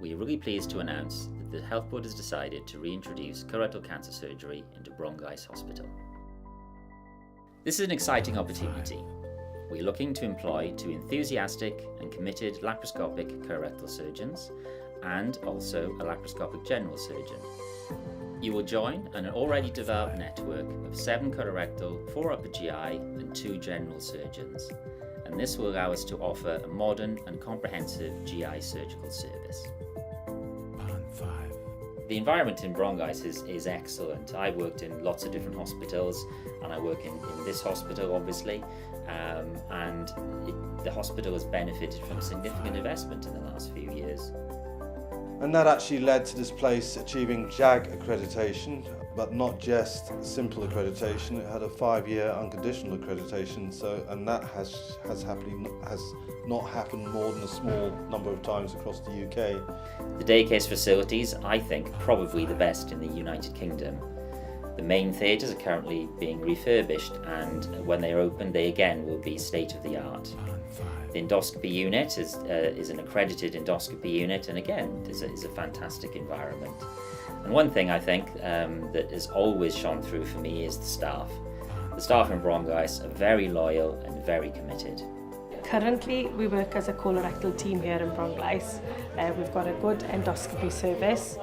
we are really pleased to announce that the Health Board has decided to reintroduce colorectal cancer surgery into Bronglais Hospital. This is an exciting opportunity. We are looking to employ 2 enthusiastic and committed laparoscopic colorectal surgeons and also a laparoscopic general surgeon. You will join an already developed network of 7 colorectal, 4 upper GI and 2 general surgeons, and this will allow us to offer a modern and comprehensive GI surgical service. The environment in Bronglais is excellent. I worked in lots of different hospitals, and I work in this hospital obviously, and the hospital has benefited from significant investment in the last few years. And that actually led to this place achieving JAG accreditation, but not just simple accreditation. It had a 5-year unconditional accreditation, and that has not happened more than a small number of times across the UK. The day case facilities, I think, are probably the best in the United Kingdom. The main theatres are currently being refurbished, and when they are open, they again will be state-of-the-art. The endoscopy unit is an accredited endoscopy unit, and again is a fantastic environment. And one thing I think that has always shone through for me is the staff. The staff in Bronglais are very loyal and very committed. Currently, we work as a colorectal team here in Bronglais. We've got a good endoscopy service,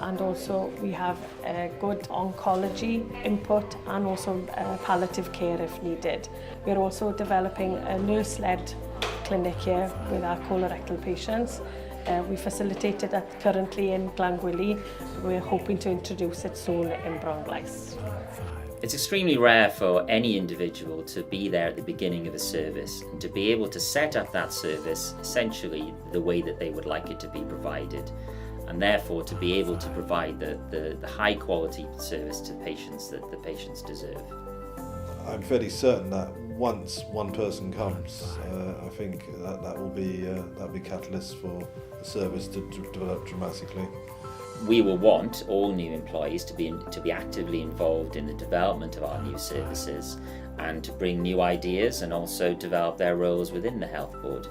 and also we have a good oncology input and also palliative care if needed. We're also developing a nurse-led clinic here with our colorectal patients. We facilitate it currently in Glangwili. We're hoping to introduce it soon in Bronglais. It's extremely rare for any individual to be there at the beginning of a service and to be able to set up that service essentially the way that they would like it to be provided, and therefore to be able to provide the high quality service to patients that the patients deserve. I'm fairly certain that once one person comes, I think that will be catalyst for the service to develop dramatically. We will want all new employees to be actively involved in the development of our new services and to bring new ideas and also develop their roles within the Health Board.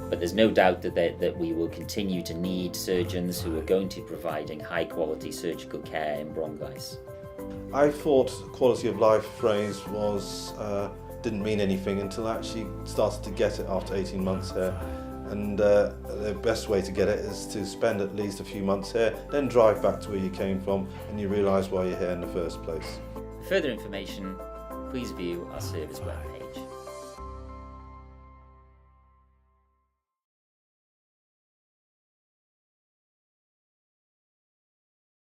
But there's no doubt that we will continue to need surgeons who are going to be providing high quality surgical care in Bronglais. I thought quality of life phrase didn't mean anything until I actually started to get it after 18 months here. And the best way to get it is to spend at least a few months here, then drive back to where you came from, and you realise why you're here in the first place. For further information, please view our service webpage.